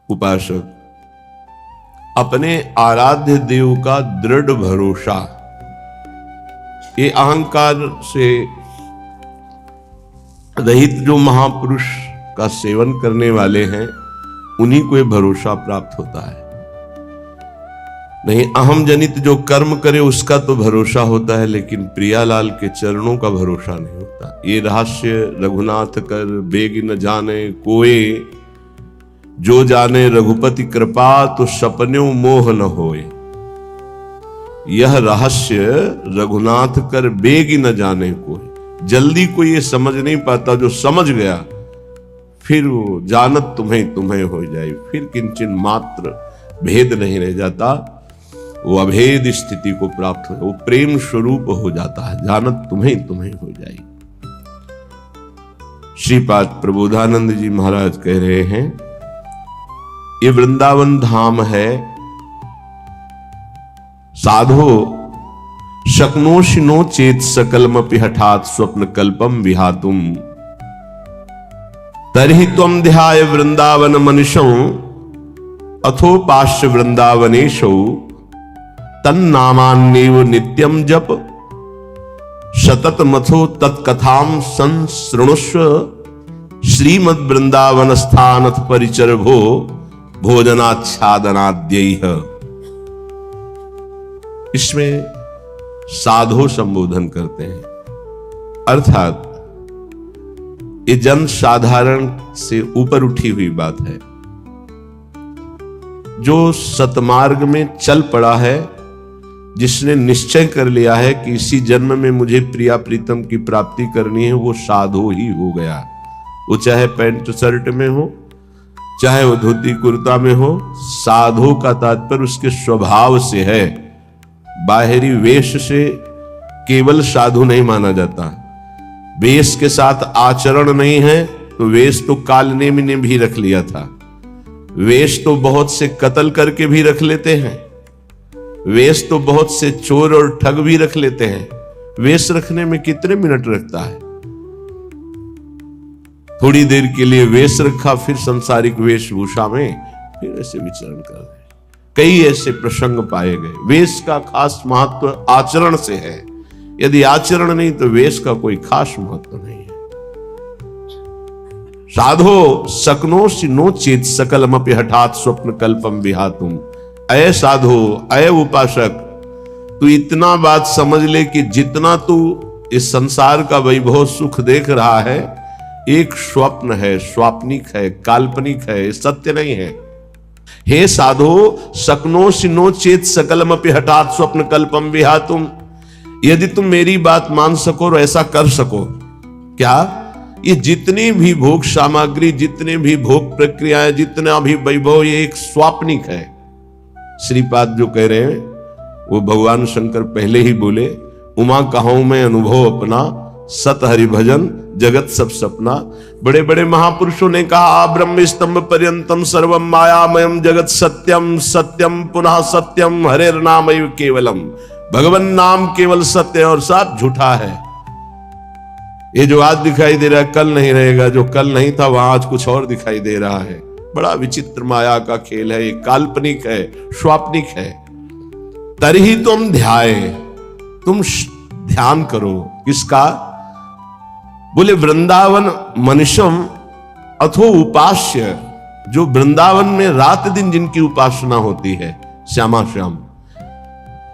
उपासक अपने आराध्य देव का दृढ़ भरोसा, ये अहंकार से रहित जो महापुरुष का सेवन करने वाले हैं उन्हीं को ये भरोसा प्राप्त होता है। नहीं, अहम जनित जो कर्म करे उसका तो भरोसा होता है, लेकिन प्रियालाल के चरणों का भरोसा नहीं होता। ये रहस्य रघुनाथ कर बेग न जाने कोए, जो जाने रघुपति कृपा तो सपन्यों मोह न होए। यह रहस्य रघुनाथ कर बेग न जाने कोई, जल्दी कोई ये समझ नहीं पाता, जो समझ गया फिर वो जानत तुम्हें तुम्हें हो जाए, फिर किंचन मात्र भेद नहीं रह जाता, वो अभेद स्थिति को प्राप्त हो, वो प्रेम स्वरूप हो जाता है, जानत तुम्हें तुम्हें हो जाए। श्रीपाद प्रबोधानंद जी महाराज कह रहे हैं, ये वृंदावन धाम है, साधो शक्नोशिनो चेत सकलमपि हठात स्वप्न कल्पम विहातुम, तर्हि त्वं ध्याय वृंदावन मनुषं अथोपाश्य वृंदावनेशौ, तन्नामान्येव नित्यं जप सततमथो तत्कथां संसृणुष्व, श्रीमद् वृंदावन स्थानथ परिचर भो भोजनाच्छादनाद्यैः। इसमें साधो संबोधन करते हैं, अर्थात ये जन साधारण से ऊपर उठी हुई बात है। जो सतमार्ग में चल पड़ा है, जिसने निश्चय कर लिया है कि इसी जन्म में मुझे प्रिया प्रीतम की प्राप्ति करनी है, वो साधो ही हो गया। वो चाहे पैंट शर्ट में हो, चाहे वो धोती कुर्ता में हो, साधो का तात्पर्य उसके स्वभाव से है। बाहरी वेश से केवल साधु नहीं माना जाता। वेश के साथ आचरण नहीं है तो वेश तो कालनेमी ने भी रख लिया था। वेश तो बहुत से कत्ल करके भी रख लेते हैं। वेश तो बहुत से चोर और ठग भी रख लेते हैं। वेश रखने में कितने मिनट लगता है? थोड़ी देर के लिए वेश रखा, फिर संसारिक वेशभूषा में फिर ऐसे विचरण कर रहे। कई ऐसे प्रसंग पाए गए। वेश का खास महत्व आचरण से है। यदि आचरण नहीं तो वेश का कोई खास महत्व नहीं है। साधो सकनोसि नो चेत सकलमपि हठात स्वप्न कल्पम विहातुम। अय साधो, अय उपासक, तू इतना बात समझ ले कि जितना तू इस संसार का वैभव सुख देख रहा है, एक स्वप्न है, स्वाप्निक है, काल्पनिक है, सत्य नहीं है। हे साधो, सकनोसि नो चेत सकलमपि हठात स्वप्न कल्पम विहातुम। यदि तुम मेरी बात मान सको और ऐसा कर सको, क्या ये जितनी भी भोग सामग्री, जितने भी भोग प्रक्रियाएं, जितना भी वैभव, ये एक स्वाप्निक है। श्रीपाद जो कह रहे हैं वो भगवान शंकर पहले ही बोले, उमा कहूं मैं अनुभव अपना, सत हरि भजन जगत सब सपना। बड़े बड़े महापुरुषों ने कहा, ब्रह्म स्तंभ पर्यंतम सर्वम मायामयम जगत सत्यम सत्यम पुनः सत्यम हरेर नामैव केवलम। भगवान नाम केवल सत्य और सब झूठा है। ये जो आज दिखाई दे रहा है कल नहीं रहेगा, जो कल नहीं था वहां आज कुछ और दिखाई दे रहा है। बड़ा विचित्र माया का खेल है, ये काल्पनिक है, स्वाप्निक है। तर्हि तुम ध्याय, तुम ध्यान करो। किसका? बोले वृंदावन मनुष्यम अथो उपास्य, जो वृंदावन में रात दिन जिनकी उपासना होती है, श्यामा श्याम,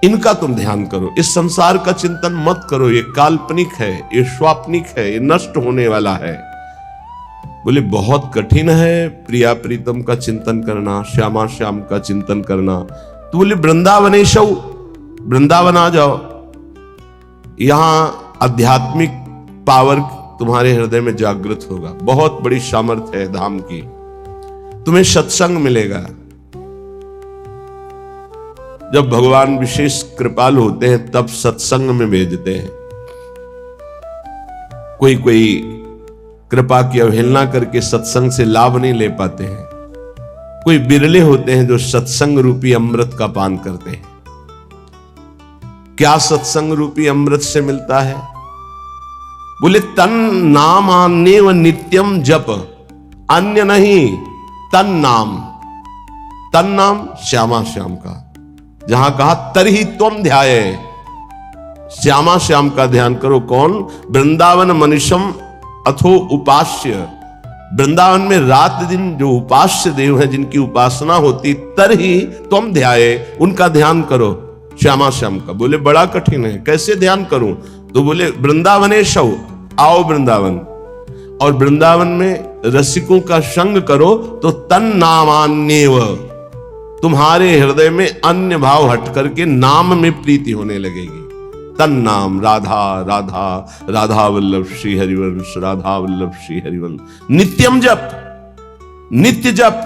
इनका तुम ध्यान करो। इस संसार का चिंतन मत करो, ये काल्पनिक है, ये स्वाप्निक है, ये नष्ट होने वाला है। बोले बहुत कठिन है प्रिया प्रीतम का चिंतन करना, श्यामा श्याम का चिंतन करना। तो बोले वृंदावनेशौ, वृंदावन आ जाओ, यहां आध्यात्मिक पावर तुम्हारे हृदय में जागृत होगा। बहुत बड़ी सामर्थ्य है धाम की। तुम्हें सत्संग मिलेगा। जब भगवान विशेष कृपालु होते हैं तब सत्संग में भेजते हैं। कोई कोई कृपा की अवहेलना करके सत्संग से लाभ नहीं ले पाते हैं। कोई बिरले होते हैं जो सत्संग रूपी अमृत का पान करते हैं। क्या सत्संग रूपी अमृत से मिलता है? बोले तन नाम आन्यव नित्यम जप, अन्य नहीं, तन नाम। तन नाम श्यामा श्याम का, जहां कहा तरही त्वम ध्याये, श्यामा श्याम का ध्यान करो। कौन? वृंदावन मनुष्यम अथो उपास्य, वृंदावन में रात दिन जो उपास्य देव हैं, जिनकी उपासना होती, तरही त्वम ध्याये, उनका ध्यान करो श्यामा श्याम का। बोले बड़ा कठिन है, कैसे ध्यान करूं? तो बोले वृंदावनेशौ, आओ वृंदावन, और वृंदावन में रसिकों का संग करो तो तन नामान्येव, तुम्हारे हृदय में अन्य भाव हट करके नाम में प्रीति होने लगेगी। तन नाम राधा राधा, राधा वल्लभ श्री हरिवंश, राधा वल्लभ श्री हरिवंश, नित्यम जप, नित्य जप,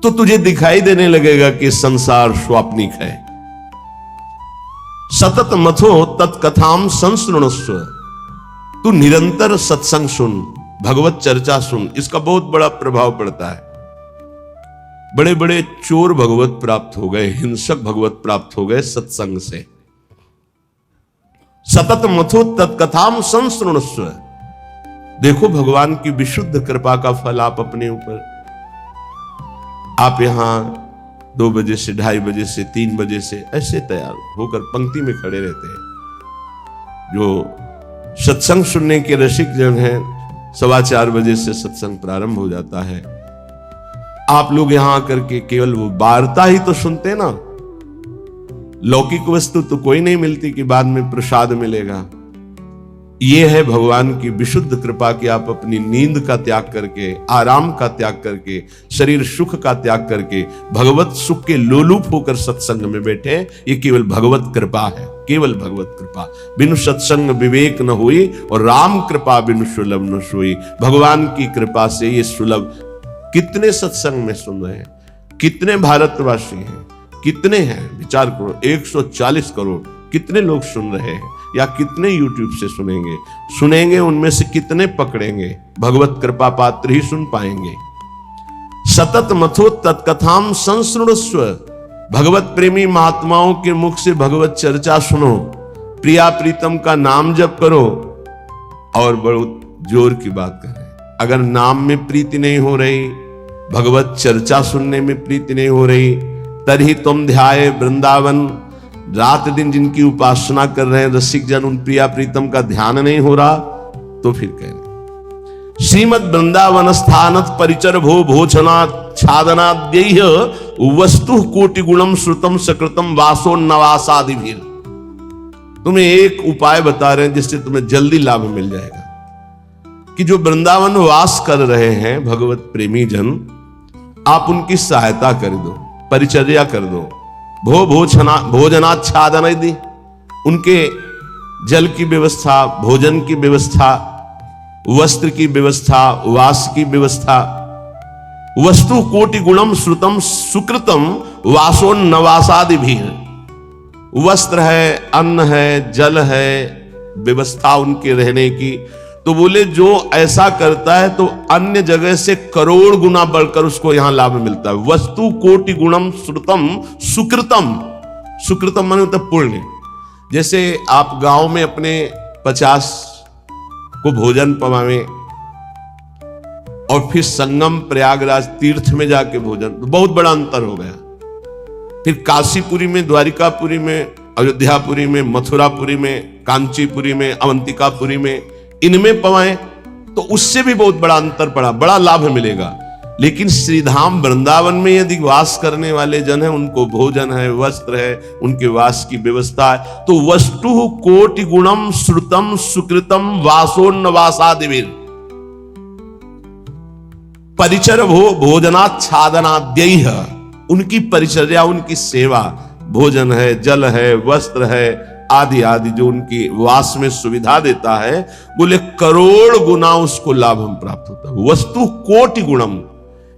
तो तुझे दिखाई देने लगेगा कि संसार स्वाप्निक है। सतत मथो तत्कथाम संसृणुस्व, तू निरंतर सत्संग सुन, भगवत चर्चा सुन, इसका बहुत बड़ा प्रभाव पड़ता है। बड़े बड़े चोर भगवत प्राप्त हो गए, हिंसक भगवत प्राप्त हो गए सत्संग से। सतत मथो तत्कथाम संसृणुस्व, देखो भगवान की विशुद्ध कृपा का फल आप अपने ऊपर। आप यहां 2 बजे से 2:30 बजे से 3 बजे से ऐसे तैयार होकर पंक्ति में खड़े रहते हैं। जो सत्संग सुनने के रसिक जन हैं, 4:15 बजे से सत्संग प्रारंभ हो जाता है। आप लोग यहां आकर के केवल वो वार्ता ही तो सुनते ना, लौकिक वस्तु तो कोई नहीं मिलती कि बाद में प्रसाद मिलेगा। ये है भगवान की विशुद्ध कृपा कि आप अपनी नींद का त्याग करके, आराम का त्याग करके, शरीर सुख का त्याग करके भगवत सुख के लोलुप होकर सत्संग में बैठे। ये केवल भगवत कृपा है, केवल भगवत कृपा। बिनु सत्संग विवेक न हुई, और राम कृपा बिनु सुलभ न सोई। भगवान की कृपा से ये सुलभ। कितने सत्संग में सुन रहे हैं, कितने भारतवासी हैं, कितने हैं? विचार करो, 140 करोड़ कितने लोग सुन रहे हैं, या कितने यूट्यूब से सुनेंगे, उनमें से कितने पकड़ेंगे? भगवत कृपा पात्र ही सुन पाएंगे। सतत मथो तत्कथाम संसृणुस्व, भगवत प्रेमी महात्माओं के मुख से भगवत चर्चा सुनो, प्रिया प्रीतम का नाम जप करो। और बहुत जोर की बात करें, अगर नाम में प्रीति नहीं हो रही, भगवत चर्चा सुनने में प्रीति नहीं हो रही, तरही तुम ध्याये वृंदावन, रात दिन जिनकी उपासना कर रहे हैं रसिक जन, उन प्रिया प्रीतम का ध्यान नहीं हो रहा, तो फिर कह रहे श्रीमद वृंदावन स्थानत परिचर भो भोजना छादनाद्यैः वस्तु कोटि गुणम श्रुतम सकृतम वासो नवासादिभिर। तुम्हें एक उपाय बता रहे हैं जिससे तुम्हें जल्दी लाभ मिल जाएगा, कि जो वृंदावन वास कर रहे हैं भगवत प्रेमी जन, आप उनकी सहायता कर दो, परिचर्या कर दो। भोजनाच्छादन यदि, उनके जल की व्यवस्था, भोजन की व्यवस्था, वस्त्र की व्यवस्था, वास की व्यवस्था। वस्तु कोटि गुणम श्रुतम सुकृतम वासो नवासादि भी, वस्त्र है, अन्न है, जल है, व्यवस्था उनके रहने की। तो बोले जो ऐसा करता है तो अन्य जगह से करोड़ गुना बढ़कर उसको यहां लाभ मिलता है। वस्तु कोटि गुणम श्रुतम सुकृतम, सुकृतम माने मतलब पुण्य। जैसे आप गांव में अपने 50 को भोजन पवावे और फिर संगम प्रयागराज तीर्थ में जाके भोजन, तो बहुत बड़ा अंतर हो गया। फिर काशीपुरी में, द्वारिकापुरी में, अयोध्यापुरी में, मथुरापुरी में, कांचीपुरी में, अवंतिकापुरी में, इनमें पवाएं तो उससे भी बहुत बड़ा अंतर पड़ा, बड़ा लाभ मिलेगा। लेकिन श्रीधाम वृंदावन में यदि वास करने वाले जन हैं, उनको भोजन है, वस्त्र है, उनके वास की व्यवस्था है। तो वस्तु कोटि गुणम श्रुतम सुकृतम वासोन्नवासादिभिर परिचर भोजनाच्छादनाद्यैः, उनकी परिचर्या, उनकी सेवा, भोजन है, जल है, वस्त्र है, आदि आदि जो उनकी वास में सुविधा देता है, बोले करोड़ गुना उसको लाभ हम प्राप्त होता है। वस्तु कोटि गुणम,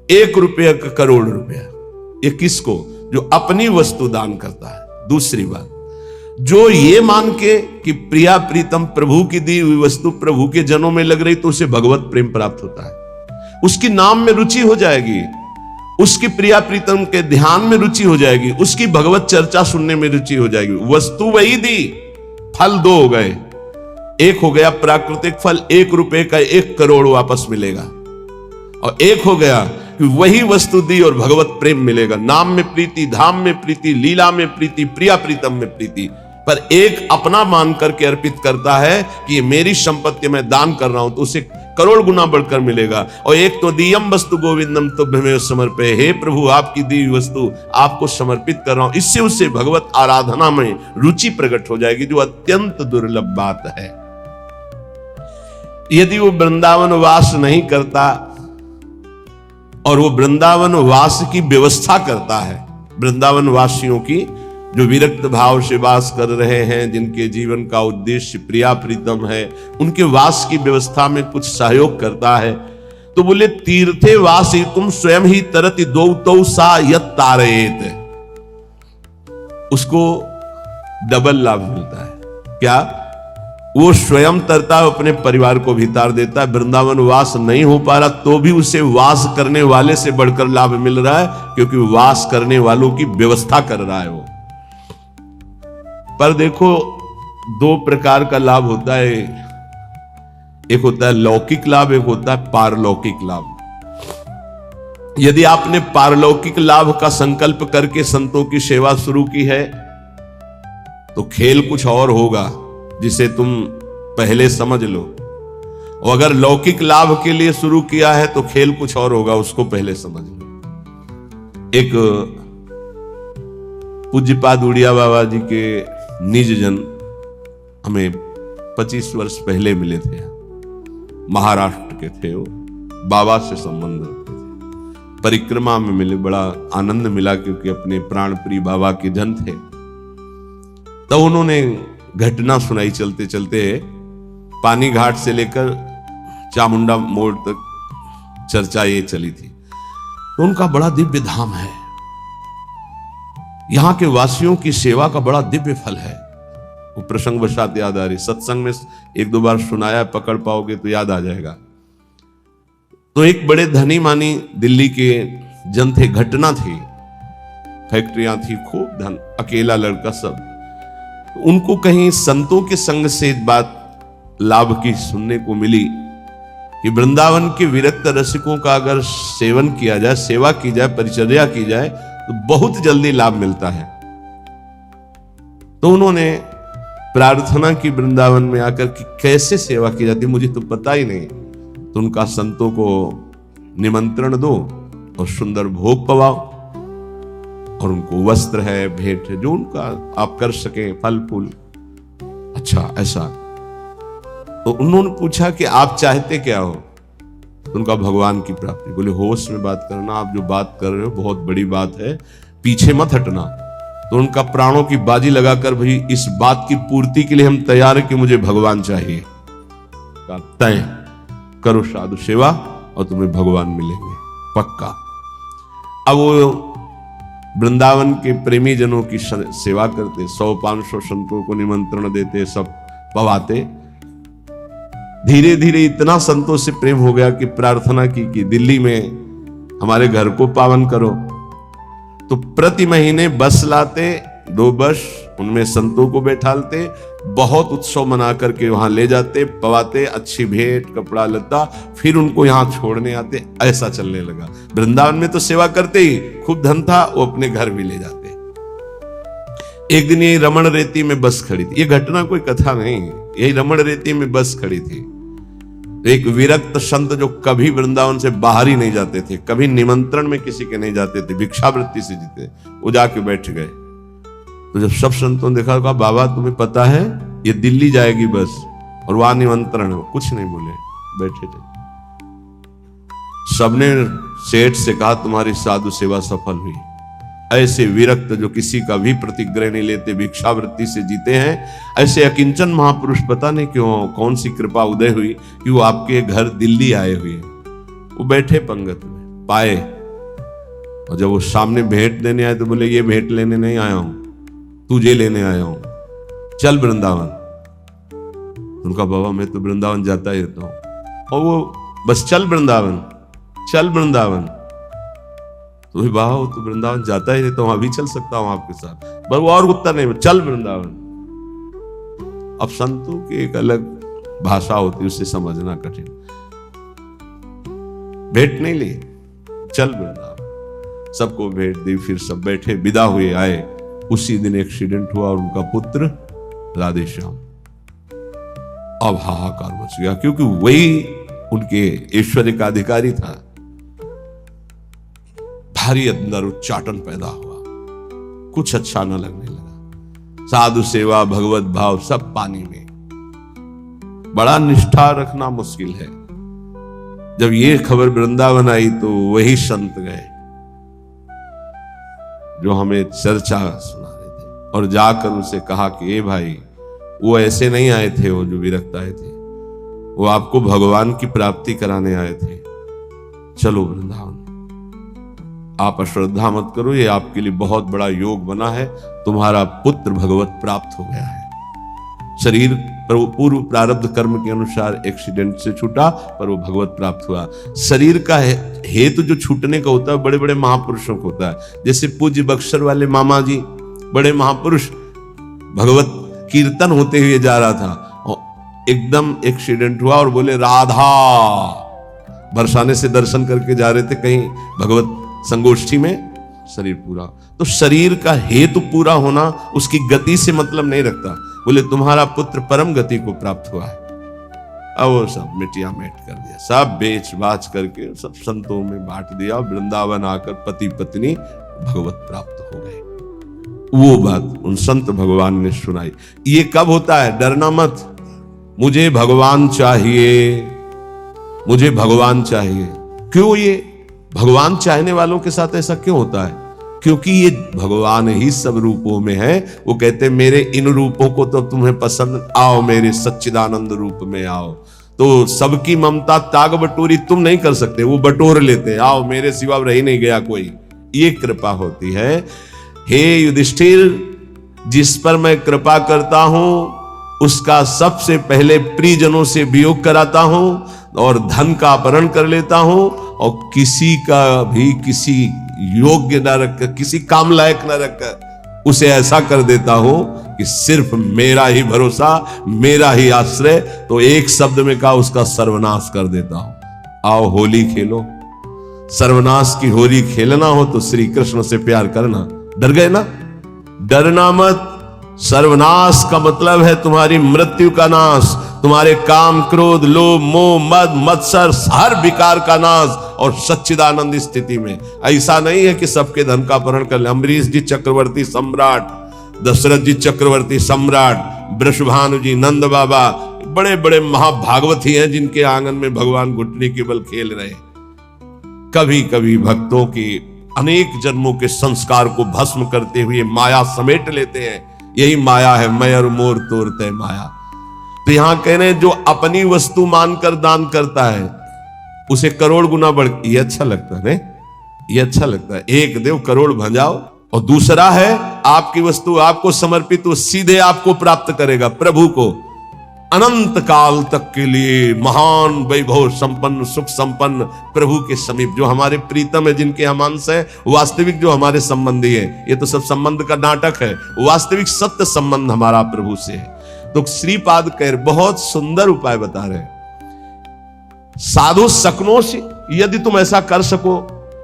1 रुपया का करोड़ रुपया। ये किसको? जो अपनी वस्तु दान करता है। दूसरी बात, जो ये मान के कि प्रिया प्रीतम प्रभु की दी हुई वस्तु प्रभु के जनों में लग रही, तो उसे भगवत प्रेम प्राप्त होता है, उसकी नाम में रुचि हो जाएगी, उसकी प्रिया प्रीतम के ध्यान में रुचि हो जाएगी, उसकी भगवत चर्चा सुनने में रुचि हो जाएगी। वस्तु वही दी, फल 2 हो गए। एक हो गया प्राकृतिक फल, 1 रुपए का 1 करोड़ वापस मिलेगा, और एक हो गया कि वही वस्तु दी और भगवत प्रेम मिलेगा। नाम में प्रीति, धाम में प्रीति, लीला में प्रीति, प्रिया प्रीतम में प्रीति। पर एक अपना मान करके अर्पित करता है कि ये मेरी संपत्ति मैं दान कर रहा हूं, तो उसे करोड़ गुना बढ़कर मिलेगा। और एक तो दियम वस्तु गोविंदम तुभ्यमेव समर्पये, हे प्रभु आपकी दी हुई वस्तु आपको समर्पित कर रहा हूं। इससे उसे भगवत आराधना में रुचि प्रकट हो जाएगी, जो अत्यंत दुर्लभ बात है। यदि वो वृंदावन वास नहीं करता और वो वृंदावन वास की व्यवस्था करता है, वृंदावन वासियों की जो विरक्त भाव से वास कर रहे हैं, जिनके जीवन का उद्देश्य प्रिया प्रीतम है, उनके वास की व्यवस्था में कुछ सहयोग करता है, तो बोले तीर्थे वासी तुम स्वयं ही तरति दो तो सा यत तारेत, उसको डबल लाभ मिलता है। क्या? वो स्वयं तरता है, अपने परिवार को भी तार देता है। वृंदावन वास नहीं हो पा रहा तो भी उसे वास करने वाले से बढ़कर लाभ मिल रहा है, क्योंकि वास करने वालों की व्यवस्था कर रहा है वो। पर देखो, दो प्रकार का लाभ होता है, एक होता है लौकिक लाभ, एक होता है पारलौकिक लाभ। यदि आपने पारलौकिक लाभ का संकल्प करके संतों की सेवा शुरू की है तो खेल कुछ और होगा, जिसे तुम पहले समझ लो। और अगर लौकिक लाभ के लिए शुरू किया है तो खेल कुछ और होगा, उसको पहले समझ लो। एक पूज्यपाद उड़िया बाबा जी के निज जन हमें 25 वर्ष पहले मिले थे, महाराष्ट्र के थे वो, बाबा से संबंध रखते थे। परिक्रमा में मिले, बड़ा आनंद मिला, क्योंकि अपने प्राण प्रिय बाबा के जन थे। तो उन्होंने घटना सुनाई चलते चलते, पानी घाट से लेकर चामुंडा मोड़ तक चर्चा ये चली थी। तो उनका बड़ा दिव्य धाम है, यहां के वासियों की सेवा का बड़ा दिव्य फल है। वो प्रसंग वशात याद आ रही, सत्संग में एक दो बार सुनाया, पकड़ पाओगे तो याद आ जाएगा। तो एक बड़े धनी मानी दिल्ली के जन थे, घटना थी, फैक्ट्रियां थी, खूब धन, अकेला लड़का सब। उनको कहीं संतों के संग से बात लाभ की सुनने को मिली कि वृंदावन के विरक्त रसिकों का अगर सेवन किया जाए, सेवा की जाए, परिचर्या की जाए तो बहुत जल्दी लाभ मिलता है। तो उन्होंने प्रार्थना की वृंदावन में आकर कि कैसे सेवा की जाती, मुझे तो पता ही नहीं। तो उनका संतों को निमंत्रण दो और सुंदर भोग पवाओ, और उनको वस्त्र है, भेंट है, जो उनका आप कर सके, फल फूल। अच्छा, ऐसा। तो उन्होंने पूछा कि आप चाहते क्या हो? तो उनका भगवान की प्राप्ति। बोले होश में बात करना, आप जो बात कर रहे हो बहुत बड़ी बात है, पीछे मत हटना। तो उनका प्राणों की बाजी लगाकर, भाई इस बात की पूर्ति के लिए हम तैयार है कि मुझे भगवान चाहिए। तय करो साधु सेवा और तुम्हें भगवान मिलेंगे पक्का। अब वो वृंदावन के प्रेमी जनों की सेवा करते, 100-500 संतों को निमंत्रण देते, सब पवाते। धीरे धीरे इतना संतों से प्रेम हो गया कि प्रार्थना की कि दिल्ली में हमारे घर को पावन करो। तो प्रति महीने बस लाते, 2 बस, उनमें संतों को बैठालते, बहुत उत्सव मना करके वहां ले जाते, पवाते, अच्छी भेंट, कपड़ा लत्ता, फिर उनको यहां छोड़ने आते। ऐसा चलने लगा। वृंदावन में तो सेवा करते ही, खूब धन था, वो अपने घर भी ले जाते। एक दिन यही रमण रेती में बस खड़ी थी, ये घटना कोई कथा नहीं, यही रमण रेती में बस खड़ी थी। एक विरक्त संत जो कभी वृंदावन से बाहर ही नहीं जाते थे, कभी निमंत्रण में किसी के नहीं जाते थे, भिक्षावृत्ति से जीते, वो जाके बैठ गए। तो जब सब संतों ने देखा, कहा बाबा तुम्हें पता है ये दिल्ली जाएगी बस और वहां निमंत्रण है। कुछ नहीं बोले, बैठे थे। सबने सेठ से कहा तुम्हारी साधु सेवा सफल हुई। ऐसे विरक्त जो किसी का भी प्रतिग्रह नहीं लेते, भिक्षावृत्ति से जीते हैं, ऐसे अकिंचन महापुरुष पता नहीं क्यों, कौन सी कृपा उदय हुई कि वो आपके घर दिल्ली आए हुए। वो बैठे पंगत में, पाए, और जब वो सामने भेंट देने आए तो बोले ये भेंट लेने नहीं आया हूं, तुझे लेने आया हूं, चल वृंदावन। उनका बाबा मैं तो वृंदावन जाता ही रहता हूं। और वो बस चल वृंदावन, चल वृंदावन। तो बाबा तो वृंदावन जाता ही रहता हूं, अभी चल सकता हूं आपके साथ। पर वो और उत्तर नहीं, चल वृंदावन। अब संतों की एक अलग भाषा होती है, उसे समझना कठिन। भेंट नहीं ली, चल वृंदावन। सबको भेंट दी, फिर सब बैठे, विदा हुए, आए। उसी दिन एक्सीडेंट हुआ और उनका पुत्र राधेश्याम। अब हाहाकार मच गया, क्योंकि वही उनके ऐश्वर्य का अधिकारी था। भारी अंदर उच्चाटन पैदा हुआ, कुछ अच्छा न लगने लगा। साधु सेवा, भगवत भाव सब पानी में। बड़ा निष्ठा रखना मुश्किल है। जब ये खबर वृंदावन आई तो वही संत गए जो हमें चर्चा सुना रहे थे, और जाकर उसे कहा कि ए भाई, वो ऐसे नहीं आए थे, वो जो विरक्त आए थे, वो आपको भगवान की प्राप्ति कराने आए थे। चलो वृंदावन, आप अश्रद्धा मत करो, ये आपके लिए बहुत बड़ा योग बना है। तुम्हारा पुत्र भगवत प्राप्त हो गया है। शरीर पूर्व प्रारब्ध कर्म के अनुसार एक्सीडेंट से छूटा, पर वो भगवत प्राप्त हुआ। शरीर का हेतु जो छूटने का होता है बड़े बड़े महापुरुषों को होता है। जैसे पूज्य बक्सर वाले मामा जी, बड़े महापुरुष, भगवत कीर्तन होते हुए जा रहा था और एकदम एक्सीडेंट हुआ और बोले राधा, बरसाने से दर्शन करके जा रहे थे कहीं भगवत संगोष्ठी में, शरीर पूरा। तो शरीर का हेतु पूरा होना उसकी गति से मतलब नहीं रखता। बोले तुम्हारा पुत्र परम गति को प्राप्त हुआ है। अब वो सब मिटिया मेट कर दिया, सब बेच बाच करके सब संतों में बांट दिया। वृंदावन आकर पति पत्नी भगवत प्राप्त हो गए। वो बात उन संत भगवान ने सुनाई। ये कब होता है? डरना मत, मुझे भगवान चाहिए, मुझे भगवान चाहिए। क्यों? ये भगवान चाहने वालों के साथ ऐसा क्यों होता है? क्योंकि ये भगवान ही सब रूपों में है। वो कहते मेरे इन रूपों को तो तुम्हें पसंद, आओ मेरे सच्चिदानंद रूप में आओ। तो सबकी ममता ताग बटोरी तुम नहीं कर सकते, वो बटोर लेते, आओ मेरे सिवा रह नहीं गया कोई। ये कृपा होती है। हे युधिष्ठिर, जिस पर मैं कृपा करता हूं उसका सबसे पहले प्रियजनों से वियोग कराता हूं और धन का अपहरण कर लेता हूं, और किसी का भी किसी योग्य न रखकर, किसी काम लायक न रखकर उसे ऐसा कर देता हूं कि सिर्फ मेरा ही भरोसा, मेरा ही आश्रय। तो एक शब्द में कहा, उसका सर्वनाश कर देता हूं। आओ होली खेलो। सर्वनाश की होली खेलना हो तो श्री कृष्ण से प्यार करना। डर गए ना? डरना मत। सर्वनाश का मतलब है तुम्हारी मृत्यु का नाश, तुम्हारे काम, क्रोध, लोभ, मोह, मद, मत्सर, हर विकार का नाश। और सच्चिदानंद स्थिति में ऐसा नहीं है कि सबके धन का अपहरण कर ले। अम्बरीश जी चक्रवर्ती सम्राट, दशरथ जी चक्रवर्ती सम्राट, वृषभानु जी, नंद बाबा, बड़े बड़े महाभागवत ही हैं जिनके आंगन में भगवान घुटने के बल खेल रहे। कभी कभी भक्तों के अनेक जन्मों के संस्कार को भस्म करते हुए माया समेट लेते हैं। यही माया है, मैं और मोर तोड़ते माया। तो यहां कह रहे हैं जो अपनी वस्तु मानकर दान करता है उसे करोड़ गुना बढ़। ये अच्छा लगता है, ये अच्छा लगता है। एक देव करोड़ भंजाओ, और दूसरा है आपकी वस्तु आपको समर्पित, वो सीधे आपको प्राप्त करेगा, प्रभु को, अनंत काल तक के लिए महान वैभव संपन्न, सुख संपन्न प्रभु के समीप। जो हमारे प्रीतम है, जिनके हम अंश है, वास्तविक जो हमारे संबंधी है, ये तो सब संबंध का नाटक है, वास्तविक सत्य संबंध हमारा प्रभु से है। तो श्रीपाद कह बहुत सुंदर उपाय बता रहे हैं। साधु सकनोषि, यदि तुम ऐसा कर सको,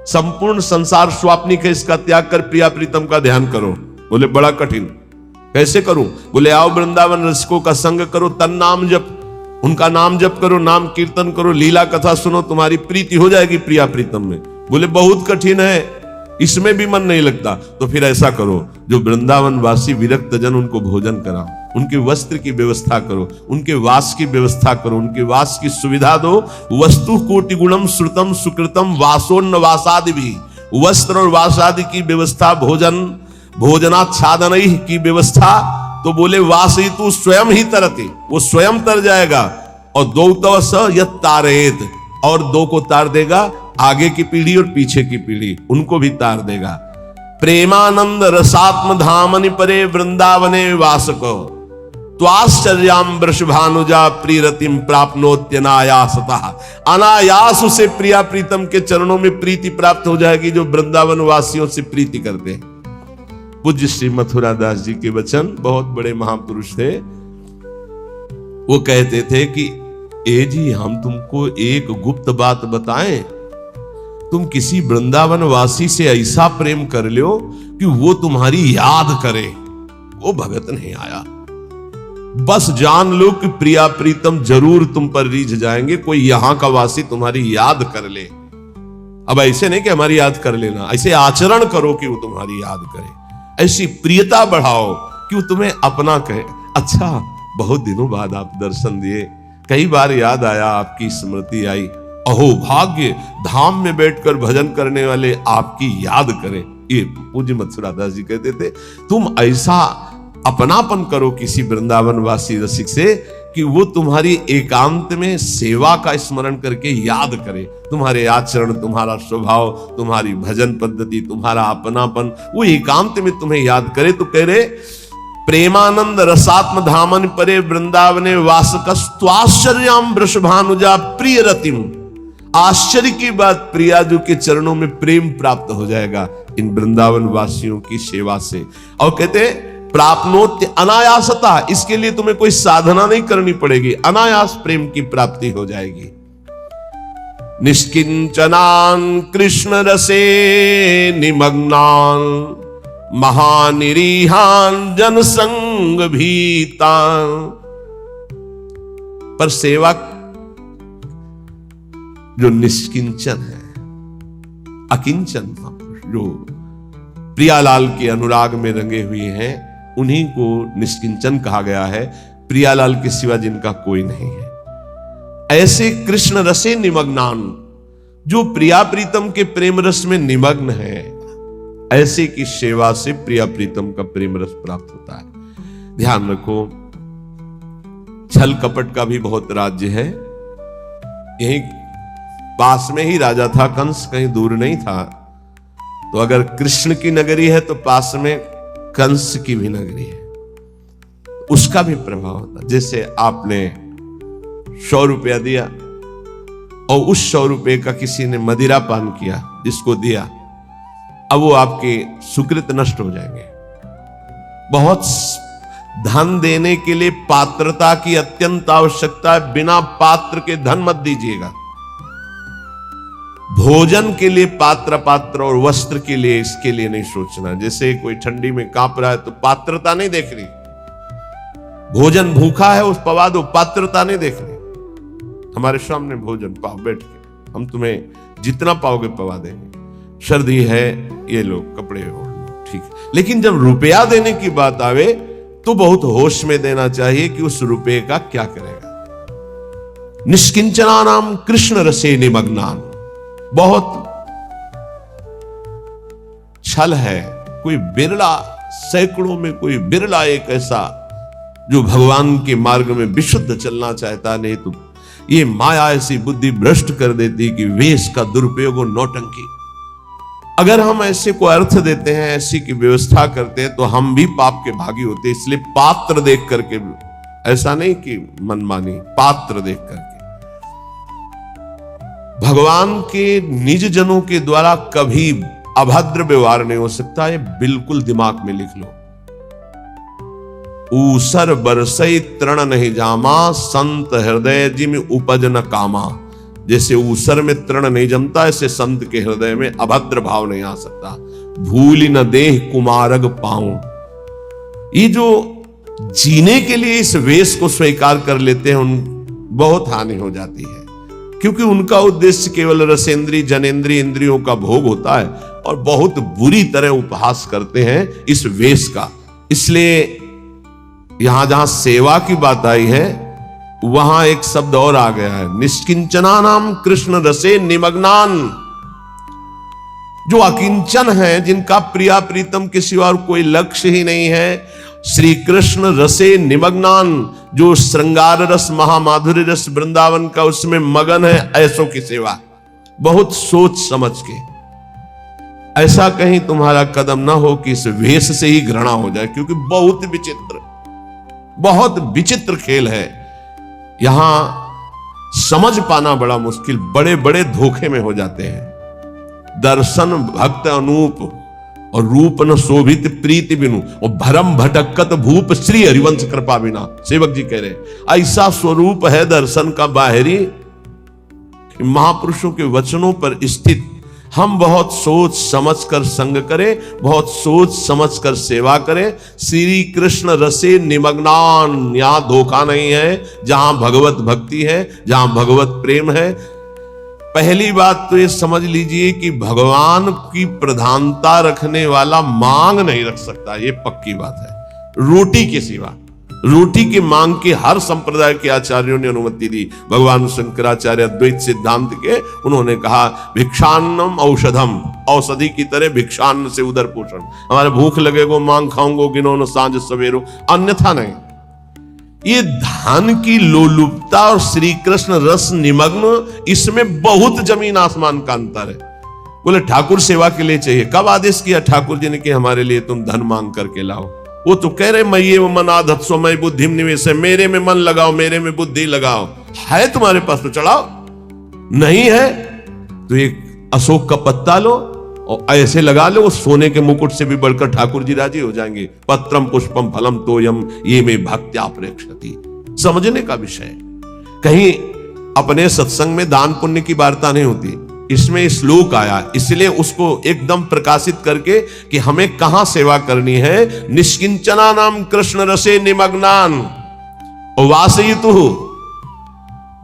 संपूर्ण संसार स्वाप्निक है, इसका त्याग कर प्रिया प्रीतम का ध्यान करो। बोले बड़ा कठिन, कैसे करूं? बोले आओ वृंदावन रसिकों का संग करो, तन नाम जप, उनका नाम जप करो, नाम कीर्तन करो, लीला कथा सुनो, तुम्हारी प्रीति हो जाएगी प्रिया प्रीतम में। बोले बहुत कठिन है, इसमें भी मन नहीं लगता। तो फिर ऐसा करो, जो वृंदावन वासी विरक्त जन, उनको भोजन कराओ, उनके वस्त्र की व्यवस्था करो, उनके वास की व्यवस्था करो, उनके वास की सुविधा दो। वस्तु कोटि गुणम श्रुतम सुकृतम वासोन्न वासादि भी, वस्त्र और वास आदि की व्यवस्था, भोजन भोजनाच्छादन की व्यवस्था। तो बोले वास ही तू स्वयं ही तरते, वो स्वयं तर जाएगा। और दो तव स यत तारेत, और दो को तार देगा, आगे की पीढ़ी और पीछे की पीढ़ी, उनको भी तार देगा। प्रेमानंद रसात्म धामनि परे वृंदावने वासको, त्वाश्चर्याम वृषभानुजा प्रीरतिम प्राप्नोत्यनायासतः। अनायास उसे प्रिया प्रीतम के चरणों में प्रीति प्राप्त हो जाएगी, जो वृंदावन वासियों से प्रीति करते हैं। पूज्य श्री मथुरा दास जी के वचन, बहुत बड़े महापुरुष थे। वो कहते थे कि ए जी, हम तुमको एक गुप्त बात बताएं। तुम किसी वृंदावन वासी से ऐसा प्रेम कर लो कि वो तुम्हारी याद करे, वो भगत नहीं आया। बस जान लो कि प्रिया प्रीतम जरूर तुम पर रीझ जाएंगे, कोई यहां का वासी तुम्हारी याद कर ले। अब ऐसे नहीं कि हमारी याद कर लेना, ऐसे आचरण करो कि वो तुम्हारी याद करे, ऐसी प्रियता बढ़ाओ कि वो तुम्हें अपना कहे। अच्छा, बहुत दिनों बाद आप दर्शन दिए, कई बार याद आया, आपकी स्मृति आई, अहो भाग्य धाम में बैठकर भजन करने वाले आपकी याद करें। ये पूज्य मत्सुरादास जी कहते थे, तुम ऐसा अपनापन करो किसी वृंदावन वासी रसिक से कि वो तुम्हारी एकांत में सेवा का स्मरण करके याद करे, तुम्हारे आचरण, तुम्हारा स्वभाव, तुम्हारी भजन पद्धति, तुम्हारा अपनापन, वो एकांत में तुम्हें याद करे। तो कह रहे, प्रेमानंद रसात्म धामन परे वृंदावने वासकस्त्वाश्चर्याम वृषभानुजा प्रिय रतिम। आश्चर्य की बात, प्रियाजू के चरणों में प्रेम प्राप्त हो जाएगा इन वृंदावन वासियों की सेवा से। और कहते प्राप्नोत्य अनायासता, इसके लिए तुम्हें कोई साधना नहीं करनी पड़ेगी, अनायास प्रेम की प्राप्ति हो जाएगी। निष्किंचनान कृष्ण रसे निमग्नान महानिरीहान जनसंग भीतान। पर सेवा जो निष्किंचन है, अकिंचन महापुरुष, जो प्रियालाल के अनुराग में रंगे हुए हैं, उन्हीं को निष्किंचन कहा गया है, प्रियालाल के सिवा जिनका कोई नहीं है। ऐसे कृष्ण रसे निमग्नान, जो प्रिया प्रीतम के प्रेम रस में निमग्न है, ऐसे की सेवा से प्रिया प्रीतम का प्रेम रस प्राप्त होता है। ध्यान रखो, छल कपट का भी बहुत राज्य है। यही पास में ही राजा था कंस, कहीं दूर नहीं था। तो अगर कृष्ण की नगरी है तो पास में कंस की भी नगरी है, उसका भी प्रभाव होता। जैसे आपने 100 रुपया दिया और उस 100 रुपये का किसी ने मदिरा पान किया, जिसको दिया, अब वो आपके सुकृत नष्ट हो जाएंगे। बहुत धन देने के लिए पात्रता की अत्यंत आवश्यकता है, बिना पात्र के धन मत दीजिएगा। भोजन के लिए पात्र और वस्त्र के लिए, इसके लिए नहीं सोचना। जैसे कोई ठंडी में कांप रहा है तो पात्रता नहीं देख रही, भोजन भूखा है उस पवा दो, पात्रता नहीं देख रही। हमारे सामने भोजन पाओ बैठ के, हम तुम्हें जितना पाओगे पवा देंगे। सर्दी है, ये लो कपड़े ओढ़ लो, ठीक। लेकिन जब रुपया देने की बात आवे तो बहुत होश में देना चाहिए कि उस रुपये का क्या करेगा। निष्किंचना नाम कृष्ण रसे निमग्नान, बहुत छल है। कोई बिरला, सैकड़ों में कोई बिरला एक ऐसा जो भगवान के मार्ग में विशुद्ध चलना चाहता, नहीं तो ये माया ऐसी बुद्धि भ्रष्ट कर देती कि वेश का दुरुपयोग और नौटंकी। अगर हम ऐसे को अर्थ देते हैं, ऐसी की व्यवस्था करते हैं, तो हम भी पाप के भागी होते। इसलिए पात्र देख करके, ऐसा नहीं कि मनमानी, पात्र देख करके। भगवान के निज जनों के द्वारा कभी अभद्र व्यवहार नहीं हो सकता, ये बिल्कुल दिमाग में लिख लो। ऊसर बरसई तृण नहीं जामा, संत हृदय जिम उपज न कामा। जैसे ऊसर में तृण नहीं जमता, ऐसे संत के हृदय में अभद्र भाव नहीं आ सकता। भूल न देह कुमारग पाऊं, ये जो जीने के लिए इस वेश को स्वीकार कर लेते हैं, उन बहुत हानि हो जाती है, क्योंकि उनका उद्देश्य केवल रसेंद्री जनेंद्री इंद्रियों का भोग होता है और बहुत बुरी तरह उपहास करते हैं इस वेश का। इसलिए यहां जहां सेवा की बात आई है, वहां एक शब्द और आ गया है, निष्किंचना नाम कृष्ण रसे निमग्नान। जो अकिंचन है, जिनका प्रिया प्रीतम के सिवा और कोई लक्ष्य ही नहीं है, श्री कृष्ण रसे निमग्नान, जो श्रृंगार रस महामाधुर्य रस वृंदावन का उसमें मगन है, ऐसों की सेवा बहुत सोच समझ के। ऐसा कहीं तुम्हारा कदम ना हो कि इस वेश से ही घृणा हो जाए, क्योंकि बहुत विचित्र खेल है। यहां समझ पाना बड़ा मुश्किल, बड़े बड़े धोखे में हो जाते हैं। दर्शन भक्त अनूप और रूप न शोभित प्रीति बिनु, और भरम भटकत भूप श्री हरिवंश कृपा बिना। सेवक जी कह रहे ऐसा स्वरूप है दर्शन का बाहरी कि महापुरुषों के वचनों पर स्थित हम बहुत सोच समझ कर संग करें, बहुत सोच समझ कर सेवा करें। श्री कृष्ण रसे निमग्नान, यहां धोखा नहीं है। जहां भगवत भक्ति है, जहां भगवत प्रेम है, पहली बात तो ये समझ लीजिए कि भगवान की प्रधानता रखने वाला मांग नहीं रख सकता, ये पक्की बात है। रोटी के सिवा, रोटी की मांग की हर संप्रदाय के आचार्यों ने अनुमति दी। भगवान शंकराचार्य अद्वैत सिद्धांत के, उन्होंने कहा भिक्षान्नम औषधम, औषधि की तरह भिक्षान्न से उदर पोषण। हमारे भूख लगेगो मांग खाऊंगो गिनो सांझ सवेरो, अन्यथा नहीं। ये धन की लोलुपता और श्री कृष्ण रस निमग्न, इसमें बहुत जमीन आसमान का अंतर है। बोले ठाकुर सेवा के लिए चाहिए, कब आदेश किया ठाकुर जी ने कि हमारे लिए तुम धन मांग करके लाओ? वो तो कह रहे मये मन आधत्सो मय बुद्धि निवेश है, मेरे में मन लगाओ, मेरे में बुद्धि लगाओ। है तुम्हारे पास तो चढ़ाओ, नहीं है तो एक अशोक का पत्ता लो और ऐसे लगा लो, सोने के मुकुट से भी बढ़कर ठाकुर जी राजी हो जाएंगे। पत्रम पुष्पम फलम तोयम ये में भक्त्या प्रेक्षति। समझने का विषय, कहीं अपने सत्संग में दान पुण्य की वार्ता नहीं होती, इसमें श्लोक आया इसलिए उसको एकदम प्रकाशित करके कि हमें कहां सेवा करनी है। निष्किंचना नाम कृष्ण रसे निमग्नान वासयितु,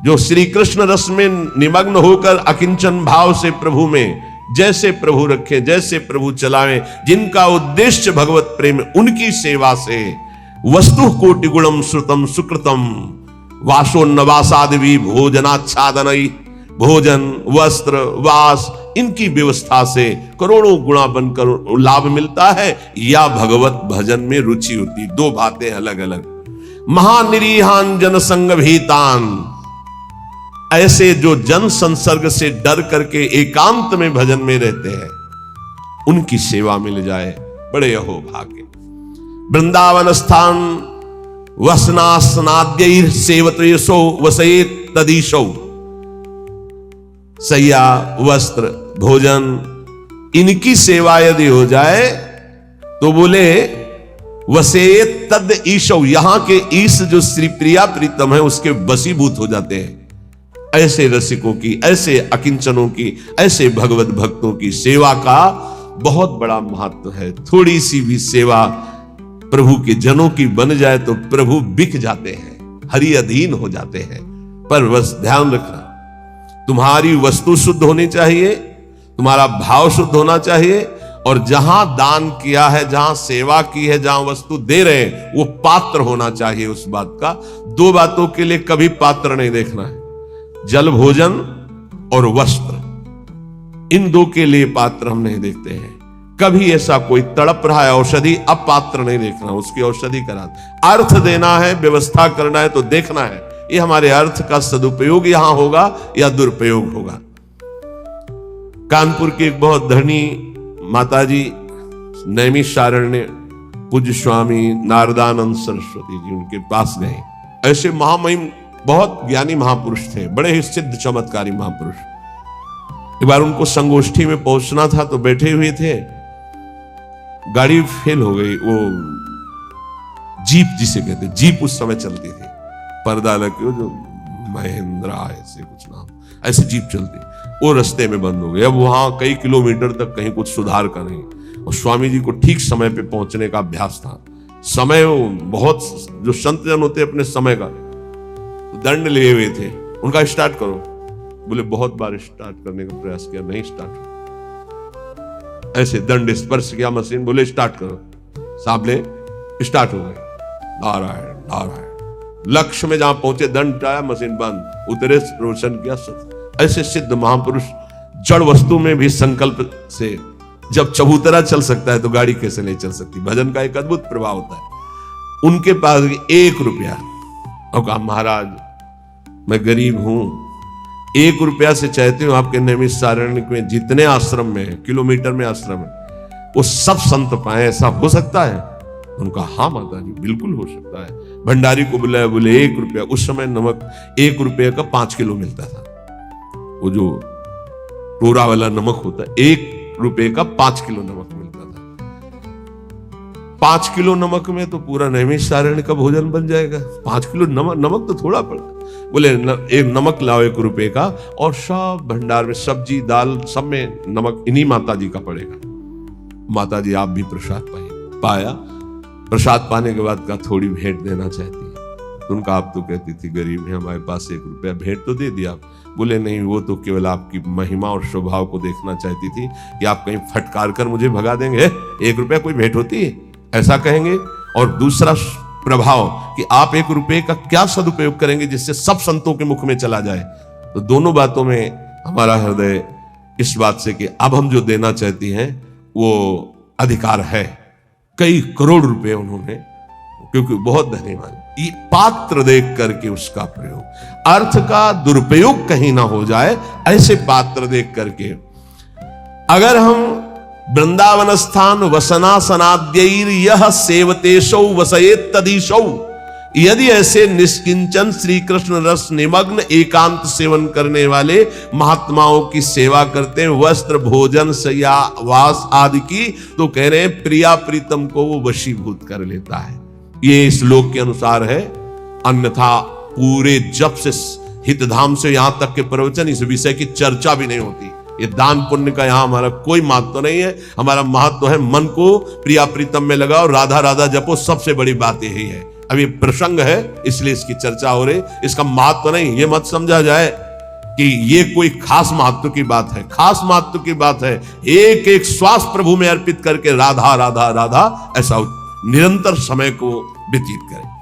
जो श्री कृष्ण रस में निमग्न होकर अकिंचन भाव से प्रभु में जैसे प्रभु रखे, जैसे प्रभु चलावे, जिनका उद्देश्य भगवत प्रेम, उनकी सेवा से वस्तु कोटि गुणम श्रुतम सुकृतम वासोन्नवासादि भोजनाच्छादनई, भोजन वस्त्र वास इनकी व्यवस्था से करोड़ों गुणा बनकर लाभ मिलता है, या भगवत भजन में रुचि होती। दो बातें अलग अलग। महानिरीहान जन संग भीतान, ऐसे जो जन संसर्ग से डर करके एकांत में भजन में रहते हैं, उनकी सेवा मिल जाए, बड़े अहो भाग्य। वृंदावन स्थान वसनास्नाद्य सेवतयसो वसेत तदीशो, सैया वस्त्र भोजन इनकी सेवा यदि हो जाए तो बोले वसेत तद ईशो, यहां के ईश जो श्री प्रिया प्रीतम है उसके वशीभूत हो जाते हैं। ऐसे रसिकों की, ऐसे अकिंचनों की, ऐसे भगवत भक्तों की सेवा का बहुत बड़ा महत्व है। थोड़ी सी भी सेवा प्रभु के जनों की बन जाए तो प्रभु बिक जाते हैं, हरि अधीन हो जाते हैं। पर बस ध्यान रखना, तुम्हारी वस्तु शुद्ध होनी चाहिए, तुम्हारा भाव शुद्ध होना चाहिए, और जहां दान किया है, जहां सेवा की है, जहां वस्तु दे रहे हैं, वो पात्र होना चाहिए उस बात का। दो बातों के लिए कभी पात्र नहीं देखना है, जल भोजन और वस्त्र, इन दो के लिए पात्र हम नहीं देखते हैं। कभी ऐसा कोई तड़प रहा है औषधि, अब पात्र नहीं देखना, उसकी औषधि करा। अर्थ देना है, व्यवस्था करना है तो देखना है ये हमारे अर्थ का सदुपयोग यहां होगा या दुरुपयोग होगा। कानपुर की एक बहुत धनी माताजी नैमिषारण्य पूज्य स्वामी नारदानंद सरस्वती जी, उनके पास गए। ऐसे महामहिम बहुत ज्ञानी महापुरुष थे, बड़े ही सिद्ध चमत्कारी महापुरुष। एक बार उनको संगोष्ठी में पहुंचना था तो बैठे हुए थे, गाड़ी फेल हो गई। वो जीप जिसे कहते, जीप उस समय चलती थी, पर्दा लगे जो महिंद्रा ऐसे कुछ नाम, ऐसे जीप चलती, वो रास्ते में बंद हो गई। अब वहां कई किलोमीटर तक कहीं कुछ सुधार का नहीं, और स्वामी जी को ठीक समय पे पहुंचने का अभ्यास था। समय बहुत, जो संत जन होते अपने समय का दंड लिए हुए थे। उनका स्टार्ट करो, बोले बहुत बार स्टार्ट करने का प्रयास किया, नहीं स्टार्ट हो। ऐसे दंड स्पर्श किया मशीन, बोले स्टार्ट करो, साहब ने स्टार्ट हो गए। नारायण नारायण, लक्ष्य में जहां पहुंचे दंड आया, मशीन बंद, उतरे प्रवचन किया। ऐसे सिद्ध महापुरुष जड़ वस्तु में भी संकल्प से, जब चबूतरा चल सकता है तो गाड़ी कैसे नहीं चल सकती। भजन का एक अद्भुत प्रभाव होता है। उनके पास 1 रुपया, और कहा महाराज मैं गरीब हूं, 1 रुपया से चाहते हो आपके नैमिषारण्य में जितने आश्रम में, किलोमीटर में आश्रम है, वो सब संत पाए, ऐसा हो सकता है? उनका हाँ माता जी बिल्कुल हो सकता है। भंडारी को बुलाया, बोले 1 रुपया। उस समय नमक 1 रुपये का 5 किलो मिलता था, वो जो टोरा वाला नमक होता है, 1 रुपये का 5 किलो नमक मिलता था। 5 किलो नमक में तो पूरा नैमिषारण्य का भोजन बन जाएगा। 5 किलो नमक तो थोड़ा पड़ता। बोले एक नमक लाओ 1 रुपए का, और सब भंडार में सब्जी दाल सब में नमक इन्हीं माता जी का पड़ेगा। माता जी आप भी प्रसाद पाया। प्रसाद पाने के बाद कहा थोड़ी भेंट देना चाहती है। तो उनका आप तो कहती थी गरीब है, हमारे पास 1 रुपया, भेंट तो दे दिया। बोले नहीं, वो तो केवल आपकी महिमा और स्वभाव को देखना चाहती थी कि आप कहीं फटकार कर मुझे भगा देंगे, 1 रुपया कोई भेंट होती है, ऐसा कहेंगे। और दूसरा प्रभाव कि आप 1 रुपये का क्या सदुपयोग करेंगे जिससे सब संतों के मुख में चला जाए। तो दोनों बातों में हमारा हृदय इस बात से कि अब हम जो देना चाहती हैं वो अधिकार है। कई करोड़ रुपए उन्होंने, क्योंकि बहुत धन्यवाद, ये पात्र देख करके उसका प्रयोग, अर्थ का दुरुपयोग कहीं ना हो जाए, ऐसे पात्र देख करके। अगर हम वृंदावन स्थान वसनासनाद्यैर यह सेवतेशौ वसयेत तदीशौ, यदि ऐसे निष्किंचन श्री कृष्ण रस निमग्न एकांत सेवन करने वाले महात्माओं की सेवा करते हैं, वस्त्र भोजन शय्या वास आदि की, तो कह रहे हैं प्रिया प्रीतम को वो वशीभूत कर लेता है। ये श्लोक के अनुसार है। अन्यथा पूरे जब से हितधाम से यहां तक के प्रवचन इस विषय की चर्चा भी नहीं होती। ये दान पुण्य का यहां हमारा कोई महत्व नहीं है। हमारा महत्व है मन को प्रिया प्रीतम में लगाओ, राधा राधा जपो, सबसे बड़ी बात यही है। अब ये प्रसंग है इसलिए इसकी चर्चा हो रही, इसका महत्व नहीं। ये मत समझा जाए कि ये कोई खास महत्व की बात है। खास महत्व की बात है एक एक श्वास प्रभु में अर्पित करके राधा राधा राधा ऐसा निरंतर समय को व्यतीत करें।